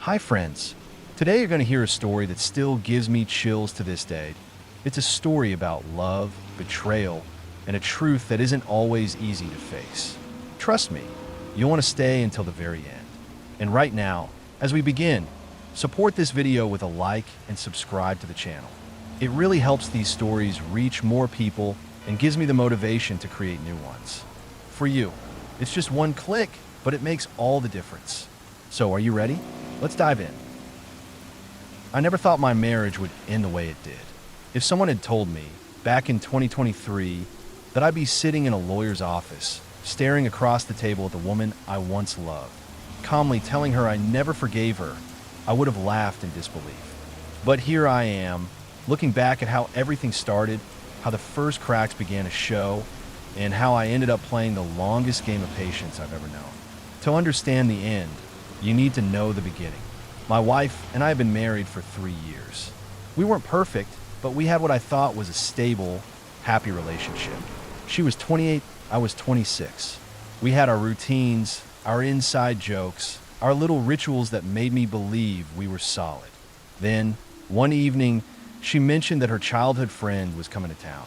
Hi friends. Today you're going to hear a story that still gives me chills to this day. It's a story about love, betrayal, and a truth that isn't always easy to face. Trust me, you'll want to stay until the very end. And right now, as we begin, support this video with a like and subscribe to the channel. It really helps these stories reach more people and gives me the motivation to create new ones. For you, it's just one click, but it makes all the difference. So are you ready? Let's dive in. I never thought my marriage would end the way it did. If someone had told me, back in 2023, that I'd be sitting in a lawyer's office, staring across the table at the woman I once loved, calmly telling her I never forgave her, I would have laughed in disbelief. But here I am, looking back at how everything started, how the first cracks began to show, and how I ended up playing the longest game of patience I've ever known. To understand the end, you need to know the beginning. My wife and I have been married for 3 years. We weren't perfect, but we had what I thought was a stable, happy relationship. She was 28, I was 26. We had our routines, our inside jokes, our little rituals that made me believe we were solid. Then, one evening, she mentioned that her childhood friend was coming to town.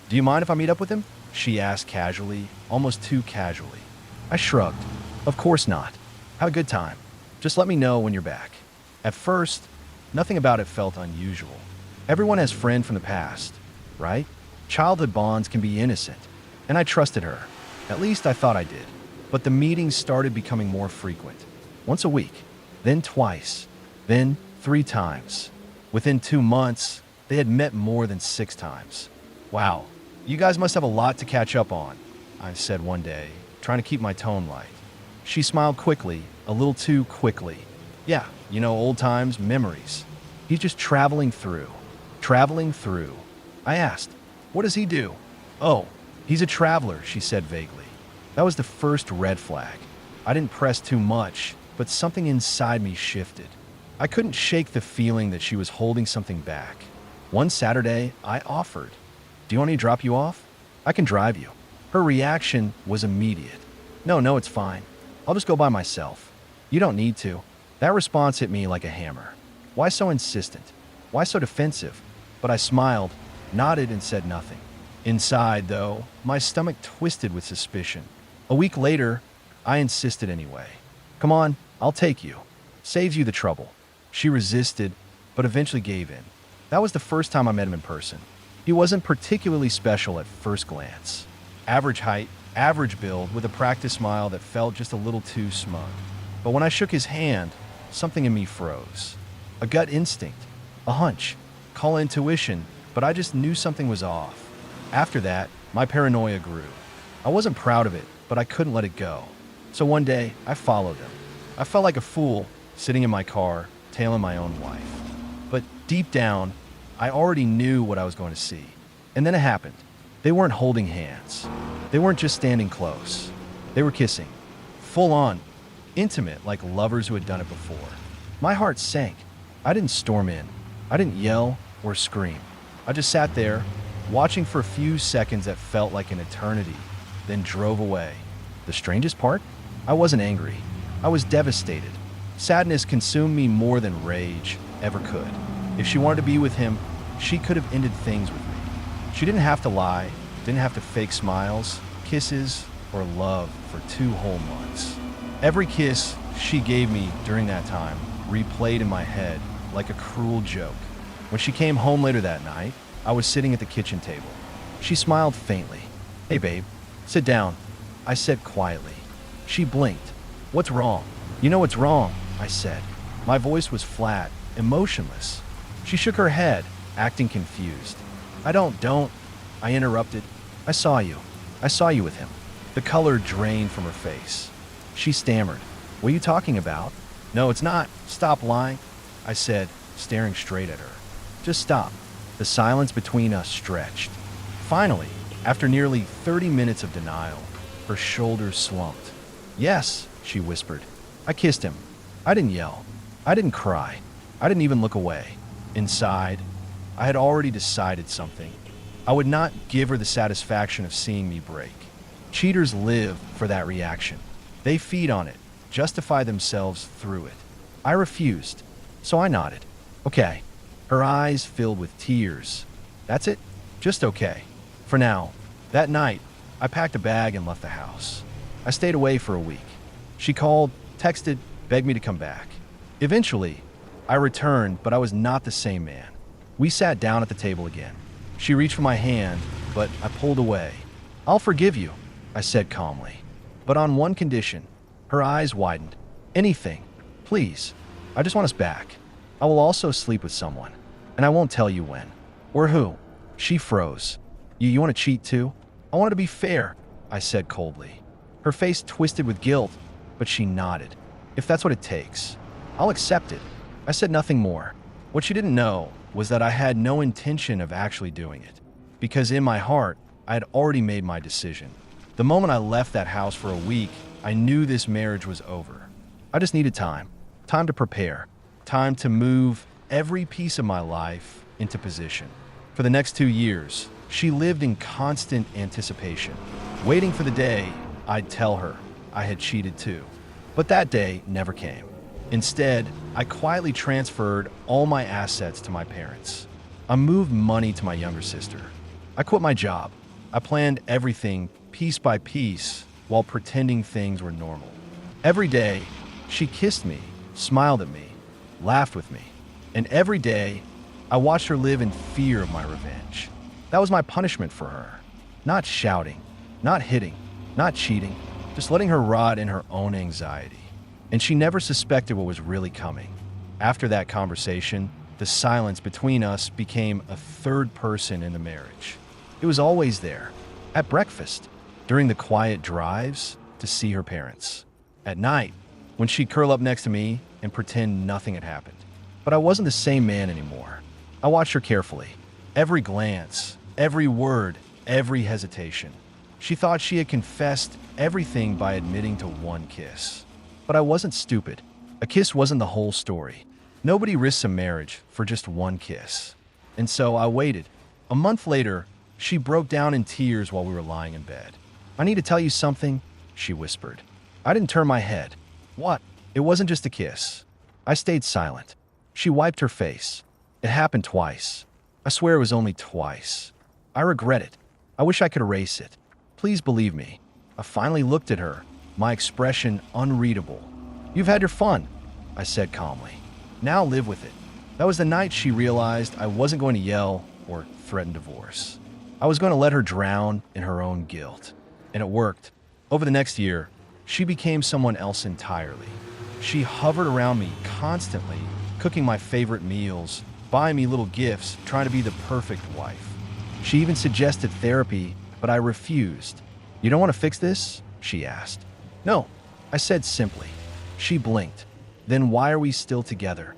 "Do you mind if I meet up with him?" she asked casually, almost too casually. I shrugged. "Of course not. Have a good time. Just let me know when you're back." At first, nothing about it felt unusual. Everyone has friends from the past, right? Childhood bonds can be innocent, and I trusted her. At least I thought I did. But the meetings started becoming more frequent. Once a week, then twice, then 3 times. Within 2 months, they had met more than 6 times. "Wow, you guys must have a lot to catch up on," I said one day, trying to keep my tone light. She smiled quickly, a little too quickly. "Yeah, old times, memories. He's just traveling through." Traveling through. I asked, "What does he do?" "Oh, he's a traveler," she said vaguely. That was the first red flag. I didn't press too much, but something inside me shifted. I couldn't shake the feeling that she was holding something back. One Saturday, I offered, "Do you want me to drop you off? I can drive you." Her reaction was immediate. No, it's fine. I'll just go by myself." "You don't need to." That response hit me like a hammer. Why so insistent? Why so defensive? But I smiled, nodded, and said nothing. Inside, though, my stomach twisted with suspicion. A week later, I insisted anyway. "Come on, I'll take you. Saves you the trouble." She resisted, but eventually gave in. That was the first time I met him in person. He wasn't particularly special at first glance. Average height, average build, with a practiced smile that felt just a little too smug. But when I shook his hand, something in me froze. A gut instinct, a hunch, call it intuition, but I just knew something was off. After that, my paranoia grew. I wasn't proud of it, but I couldn't let it go. So one day, I followed him. I felt like a fool, sitting in my car, tailing my own wife. But deep down, I already knew what I was going to see. And then it happened. They weren't holding hands. They weren't just standing close. They were kissing. Full on. Intimate, like lovers who had done it before. My heart sank. I didn't storm in. I didn't yell or scream. I just sat there, watching for a few seconds that felt like an eternity, then drove away. The strangest part? I wasn't angry. I was devastated. Sadness consumed me more than rage ever could. If she wanted to be with him, she could have ended things with me. She didn't have to lie, didn't have to fake smiles, kisses, or love for 2 whole months. Every kiss she gave me during that time replayed in my head like a cruel joke. When she came home later that night, I was sitting at the kitchen table. She smiled faintly. "Hey babe, sit down," I said quietly. She blinked. "What's wrong?" "You know what's wrong," I said. My voice was flat, emotionless. She shook her head, acting confused. Don't, I interrupted. I saw you with him." The color drained from her face. She stammered. "What are you talking about?" "No, it's not. Stop lying," I said, staring straight at her. "Just stop." The silence between us stretched. Finally, after nearly 30 minutes of denial, her shoulders slumped. "Yes," she whispered. "I kissed him. I didn't yell. I didn't cry. I didn't even look away." Inside, I had already decided something. I would not give her the satisfaction of seeing me break. Cheaters live for that reaction. They feed on it, justify themselves through it. I refused, so I nodded. Okay. Her eyes filled with tears. That's it? Just okay. For now. That night, I packed a bag and left the house. I stayed away for a week. She called, texted, begged me to come back. Eventually, I returned, but I was not the same man. We sat down at the table again. She reached for my hand, but I pulled away. I'll forgive you, I said calmly. But on one condition. Her eyes widened. Anything. Please. I just want us back. I will also sleep with someone. And I won't tell you when. Or who. She froze. You want to cheat too? I wanted to be fair, I said coldly. Her face twisted with guilt, but she nodded. If that's what it takes, I'll accept it. I said nothing more. What she didn't know was that I had no intention of actually doing it, because in my heart, I had already made my decision. The moment I left that house for a week, I knew this marriage was over. I just needed time. Time to prepare. Time to move every piece of my life into position. For the next 2 years, she lived in constant anticipation, waiting for the day I'd tell her I had cheated too. But that day never came. Instead, I quietly transferred all my assets to my parents. I moved money to my younger sister. I quit my job. I planned everything piece by piece while pretending things were normal. Every day, she kissed me, smiled at me, laughed with me. And every day, I watched her live in fear of my revenge. That was my punishment for her. Not shouting, not hitting, not cheating, just letting her rot in her own anxiety. And she never suspected what was really coming. After that conversation, the silence between us became a third person in the marriage. It was always there, at breakfast, during the quiet drives to see her parents, at night, when she'd curl up next to me and pretend nothing had happened. But I wasn't the same man anymore. I watched her carefully. Every glance, every word, every hesitation. She thought she had confessed everything by admitting to one kiss. But I wasn't stupid. A kiss wasn't the whole story. Nobody risks a marriage for just one kiss. And so I waited. A month later, she broke down in tears while we were lying in bed. I need to tell you something, she whispered. I didn't turn my head. What? It wasn't just a kiss. I stayed silent. She wiped her face. It happened twice. I swear it was only twice. I regret it. I wish I could erase it. Please believe me. I finally looked at her, my expression unreadable. You've had your fun, I said calmly. Now live with it. That was the night she realized I wasn't going to yell or threaten divorce. I was going to let her drown in her own guilt. And it worked. Over the next year, she became someone else entirely. She hovered around me constantly, cooking my favorite meals, buying me little gifts, trying to be the perfect wife. She even suggested therapy, but I refused. You don't want to fix this? She asked. No, I said simply. She blinked. Then why are we still together?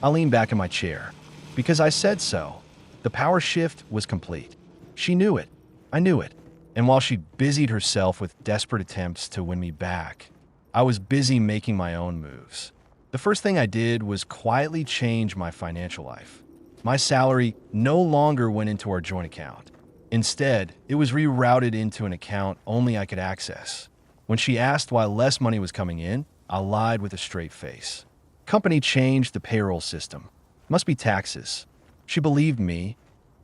I leaned back in my chair. Because I said so. The power shift was complete. She knew it. I knew it. And while she busied herself with desperate attempts to win me back, I was busy making my own moves. The first thing I did was quietly change my financial life. My salary no longer went into our joint account. Instead, it was rerouted into an account only I could access. When she asked why less money was coming in, I lied with a straight face. Company changed the payroll system. Must be taxes. She believed me,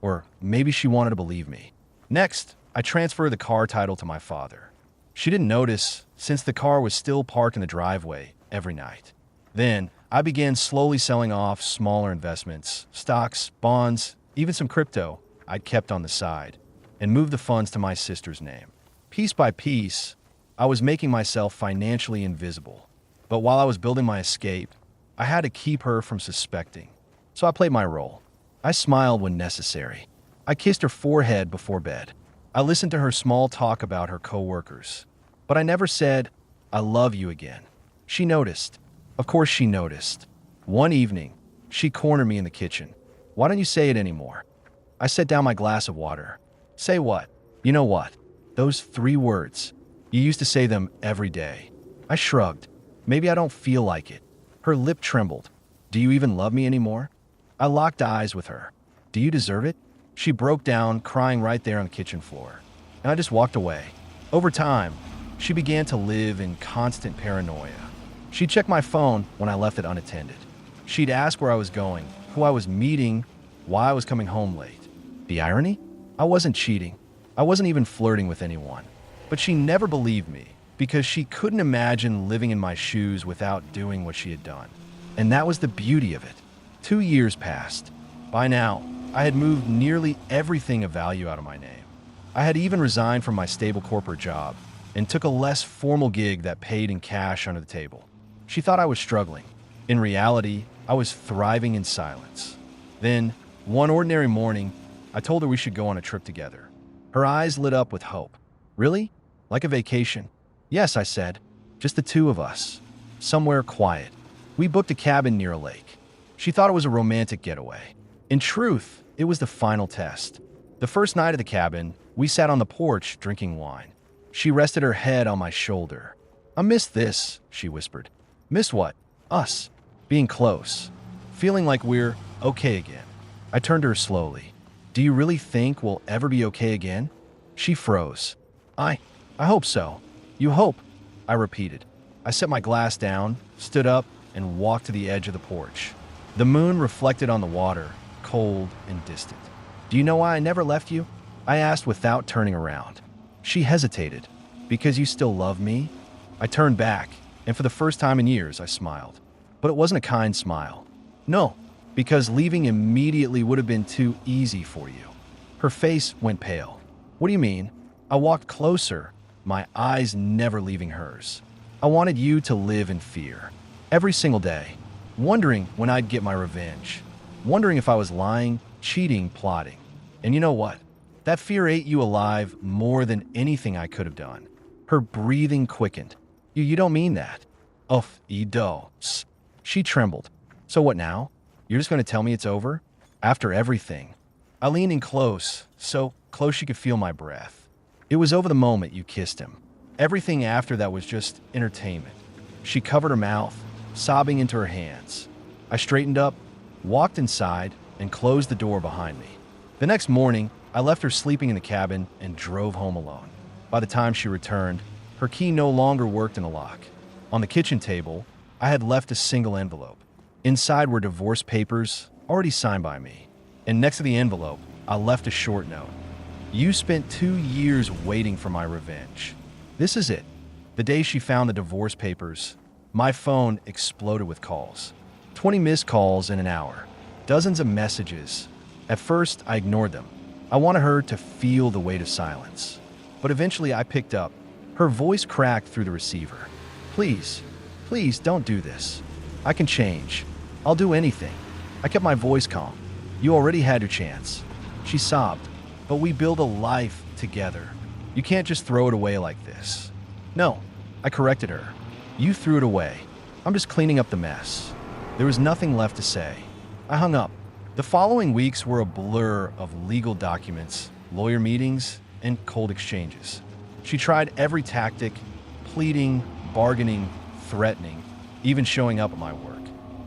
or maybe she wanted to believe me. Next, I transferred the car title to my father. She didn't notice, since the car was still parked in the driveway every night. Then, I began slowly selling off smaller investments, stocks, bonds, even some crypto I'd kept on the side, and moved the funds to my sister's name. Piece by piece, I was making myself financially invisible. But while I was building my escape, I had to keep her from suspecting. So I played my role. I smiled when necessary. I kissed her forehead before bed. I listened to her small talk about her coworkers. But I never said, I love you again. She noticed. Of course she noticed. One evening, she cornered me in the kitchen. Why don't you say it anymore? I set down my glass of water. Say what? You know what? Those 3 words. You used to say them every day. I shrugged. Maybe I don't feel like it. Her lip trembled. Do you even love me anymore? I locked eyes with her. Do you deserve it? She broke down, crying right there on the kitchen floor. And I just walked away. Over time, she began to live in constant paranoia. She'd check my phone when I left it unattended. She'd ask where I was going, who I was meeting, why I was coming home late. The irony? I wasn't cheating. I wasn't even flirting with anyone. But she never believed me because she couldn't imagine living in my shoes without doing what she had done. And that was the beauty of it. 2 years passed. By now, I had moved nearly everything of value out of my name. I had even resigned from my stable corporate job and took a less formal gig that paid in cash under the table. She thought I was struggling. In reality, I was thriving in silence. Then, one ordinary morning, I told her we should go on a trip together. Her eyes lit up with hope. Really? Like a vacation? Yes, I said. Just the two of us. Somewhere quiet. We booked a cabin near a lake. She thought it was a romantic getaway. In truth, it was the final test. The first night of the cabin, we sat on the porch drinking wine. She rested her head on my shoulder. "I miss this," she whispered. "Miss what?" "Us. Being close. Feeling like we're okay again." I turned to her slowly. "Do you really think we'll ever be okay again?" She froze. I hope so." "You hope?" I repeated. I set my glass down, stood up, and walked to the edge of the porch. The moon reflected on the water, cold and distant. "Do you know why I never left you?" I asked without turning around. She hesitated. "Because you still love me?" I turned back, and for the first time in years, I smiled. But it wasn't a kind smile. "No, because leaving immediately would have been too easy for you." Her face went pale. "What do you mean?" I walked closer, my eyes never leaving hers. "I wanted you to live in fear. Every single day. Wondering when I'd get my revenge. Wondering if I was lying, cheating, plotting. And you know what? That fear ate you alive more than anything I could have done." Her breathing quickened. You don't mean that." "Uff, dos." She trembled. "So what now? You're just going to tell me it's over? After everything?" I leaned in close, so close she could feel my breath. "It was over the moment you kissed him. Everything after that was just entertainment." She covered her mouth, sobbing into her hands. I straightened up, walked inside, and closed the door behind me. The next morning, I left her sleeping in the cabin and drove home alone. By the time she returned, her key no longer worked in the lock. On the kitchen table, I had left a single envelope. Inside were divorce papers, already signed by me. And next to the envelope, I left a short note. "You spent 2 years waiting for my revenge. This is it." The day she found the divorce papers, my phone exploded with calls. 20 missed calls in an hour. Dozens of messages. At first, I ignored them. I wanted her to feel the weight of silence. But eventually I picked up. Her voice cracked through the receiver. Please don't do this. I can change. I'll do anything." I kept my voice calm. "You already had your chance." She sobbed. "But we build a life together. You can't just throw it away like this." "No," I corrected her. "You threw it away. I'm just cleaning up the mess." There was nothing left to say. I hung up. The following weeks were a blur of legal documents, lawyer meetings, and cold exchanges. She tried every tactic, pleading, bargaining, threatening, even showing up at my work.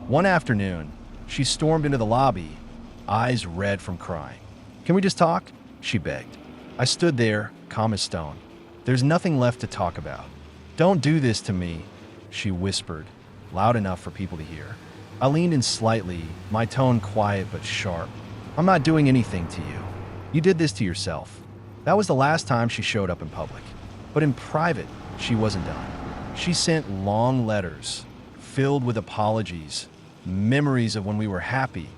One afternoon, she stormed into the lobby, eyes red from crying. "Can we just talk?" she begged. I stood there, calm as stone. "There's nothing left to talk about." "Don't do this to me," she whispered, loud enough for people to hear. I leaned in slightly, my tone quiet but sharp. "I'm not doing anything to you. You did this to yourself." That was the last time she showed up in public. But in private, she wasn't done. She sent long letters, filled with apologies, memories of when we were happy,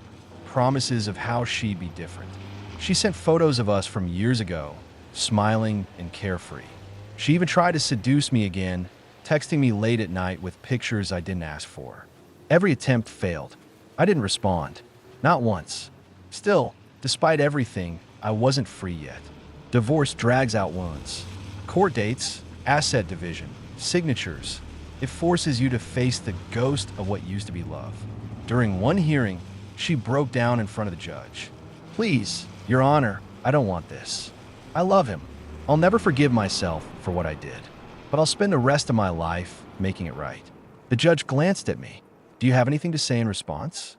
promises of how she'd be different. She sent photos of us from years ago, smiling and carefree. She even tried to seduce me again, texting me late at night with pictures I didn't ask for. Every attempt failed. I didn't respond. Not once. Still, despite everything, I wasn't free yet. Divorce drags out wounds. Court dates, asset division, signatures. It forces you to face the ghost of what used to be love. During one hearing, she broke down in front of the judge. "Please, Your Honor, I don't want this. I love him. I'll never forgive myself for what I did, but I'll spend the rest of my life making it right." The judge glanced at me. "Do you have anything to say in response?"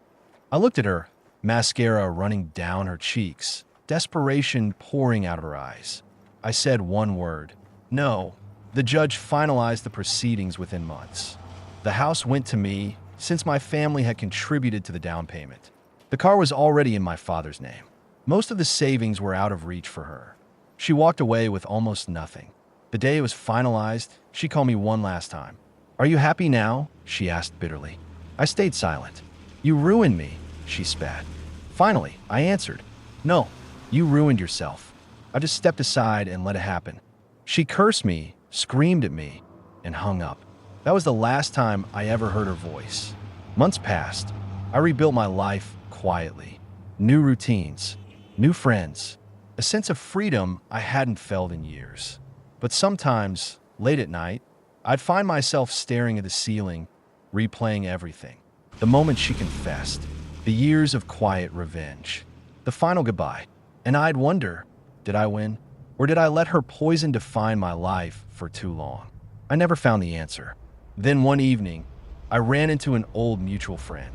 I looked at her, mascara running down her cheeks, desperation pouring out of her eyes. I said one word. "No." The judge finalized the proceedings within months. The house went to me since my family had contributed to the down payment. The car was already in my father's name. Most of the savings were out of reach for her. She walked away with almost nothing. The day it was finalized, she called me one last time. "Are you happy now?" she asked bitterly. I stayed silent. "You ruined me," she spat. Finally, I answered. "No, you ruined yourself." I just stepped aside and let it happen. She cursed me, screamed at me, and hung up. That was the last time I ever heard her voice. Months passed. I rebuilt my life quietly. New routines, new friends, a sense of freedom I hadn't felt in years. But sometimes, late at night, I'd find myself staring at the ceiling, replaying everything. The moment she confessed, the years of quiet revenge, the final goodbye. And I'd wonder, did I win? Or did I let her poison define my life for too long? I never found the answer. Then one evening, I ran into an old mutual friend.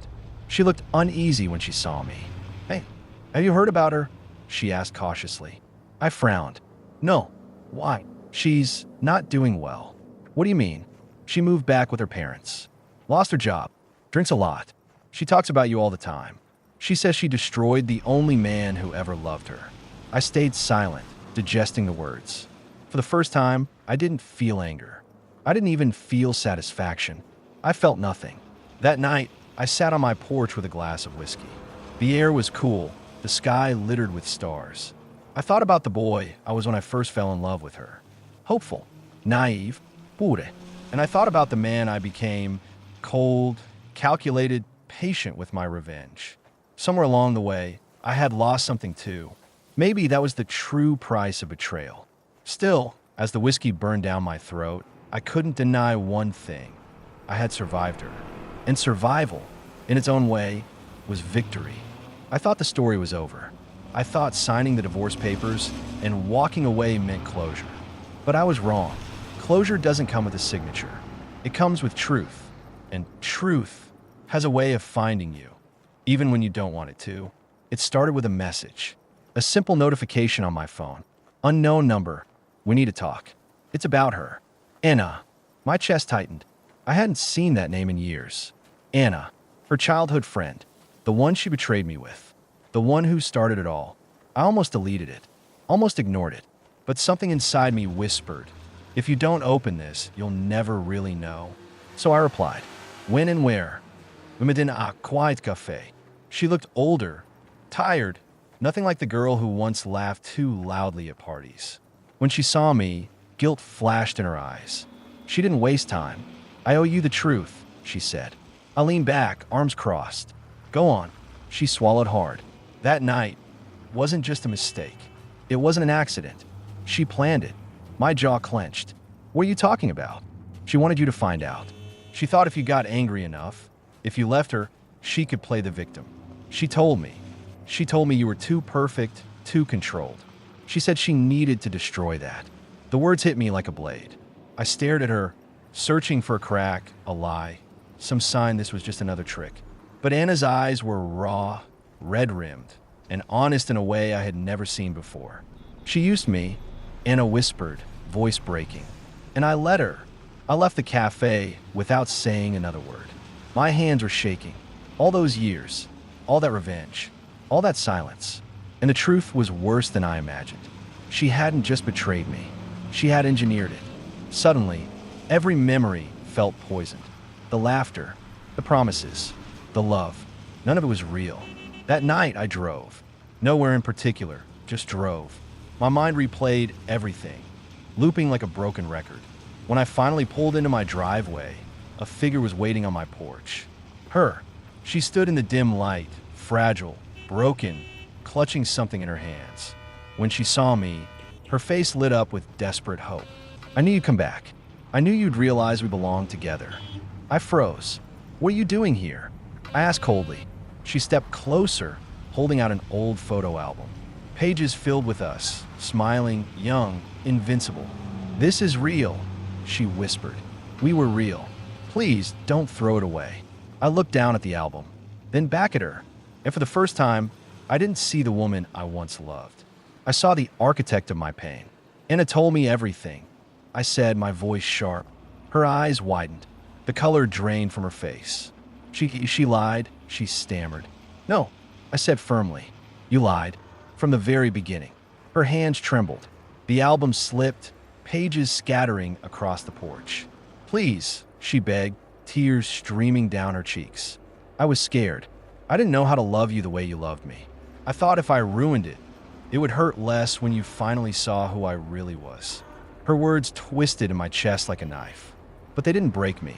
She looked uneasy when she saw me. "Hey, have you heard about her?" she asked cautiously. I frowned. "No. Why?" "She's not doing well." "What do you mean?" "She moved back with her parents. Lost her job. Drinks a lot. She talks about you all the time. She says she destroyed the only man who ever loved her." I stayed silent, digesting the words. For the first time, I didn't feel anger. I didn't even feel satisfaction. I felt nothing. That night, I sat on my porch with a glass of whiskey. The air was cool, the sky littered with stars. I thought about the boy I was when I first fell in love with her. Hopeful, naive, pure. And I thought about the man I became, cold, calculated, patient with my revenge. Somewhere along the way, I had lost something too. Maybe that was the true price of betrayal. Still, as the whiskey burned down my throat, I couldn't deny one thing. I had survived her. And survival, in its own way, was victory. I thought the story was over. I thought signing the divorce papers and walking away meant closure. But I was wrong. Closure doesn't come with a signature. It comes with truth. And truth has a way of finding you, even when you don't want it to. It started with a message. A simple notification on my phone. Unknown number. "We need to talk." It's about her. Anna. My chest tightened. I hadn't seen that name in years. Anna. Her childhood friend. The one she betrayed me with. The one who started it all. I almost deleted it. Almost ignored it. But something inside me whispered, "If you don't open this, you'll never really know." So I replied. "When and where?" "We met in a quiet cafe." She looked older, tired, nothing like the girl who once laughed too loudly at parties. When she saw me, guilt flashed in her eyes. She didn't waste time. "I owe you the truth," she said. I leaned back, arms crossed. "Go on." She swallowed hard. That night wasn't just a mistake. It wasn't an accident. She planned it. My jaw clenched. "What are you talking about?" "She wanted you to find out. She thought if you got angry enough, if you left her, she could play the victim. She told me. She told me you were too perfect, too controlled. She said she needed to destroy that." The words hit me like a blade. I stared at her, searching for a crack, a lie, some sign this was just another trick. But Anna's eyes were raw, red-rimmed, and honest in a way I had never seen before. "She used me," Anna whispered, voice breaking. "And I let her." I left the cafe without saying another word. My hands were shaking. All those years, all that revenge, all that silence. And the truth was worse than I imagined. She hadn't just betrayed me. She had engineered it. Suddenly, every memory felt poisoned. The laughter, the promises, the love. None of it was real. That night I drove. Nowhere in particular, just drove. My mind replayed everything, looping like a broken record. When I finally pulled into my driveway, a figure was waiting on my porch. Her. She stood in the dim light, fragile, broken, clutching something in her hands. When she saw me, her face lit up with desperate hope. "I knew you'd come back. I knew you'd realize we belonged together." I froze. "What are you doing here?" I asked coldly. She stepped closer, holding out an old photo album. Pages filled with us, smiling, young, invincible. "This is real," she whispered. "We were real. Please don't throw it away." I looked down at the album, then back at her, and for the first time, I didn't see the woman I once loved. I saw the architect of my pain. Anna told me everything. I said, my voice sharp. Her eyes widened. The color drained from her face. She lied, she stammered. No, I said firmly. You lied. From the very beginning. Her hands trembled. The album slipped, pages scattering across the porch. Please, she begged, tears streaming down her cheeks. I was scared. I didn't know how to love you the way you loved me. I thought if I ruined it, it would hurt less when you finally saw who I really was. Her words twisted in my chest like a knife. But they didn't break me.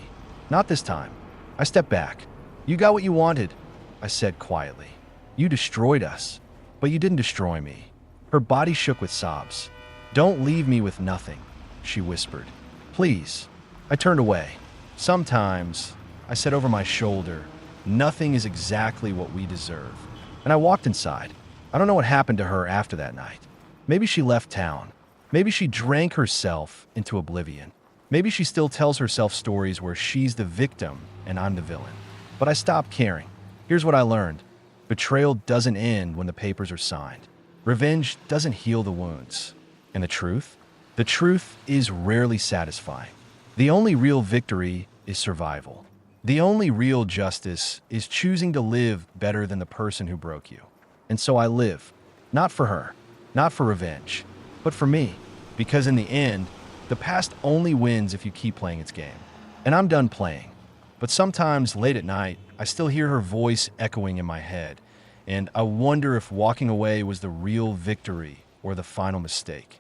Not this time. I stepped back. You got what you wanted, I said quietly. You destroyed us, but you didn't destroy me. Her body shook with sobs. Don't leave me with nothing, she whispered. Please. I turned away. Sometimes, I said over my shoulder, nothing is exactly what we deserve. And I walked inside. I don't know what happened to her after that night. Maybe she left town. Maybe she drank herself into oblivion. Maybe she still tells herself stories where she's the victim and I'm the villain. But I stopped caring. Here's what I learned. Betrayal doesn't end when the papers are signed. Revenge doesn't heal the wounds. And the truth? The truth is rarely satisfying. The only real victory is survival. The only real justice is choosing to live better than the person who broke you. And so I live. Not for her. Not for revenge. But for me. Because in the end, the past only wins if you keep playing its game. And I'm done playing. But sometimes, late at night, I still hear her voice echoing in my head. And I wonder if walking away was the real victory or the final mistake.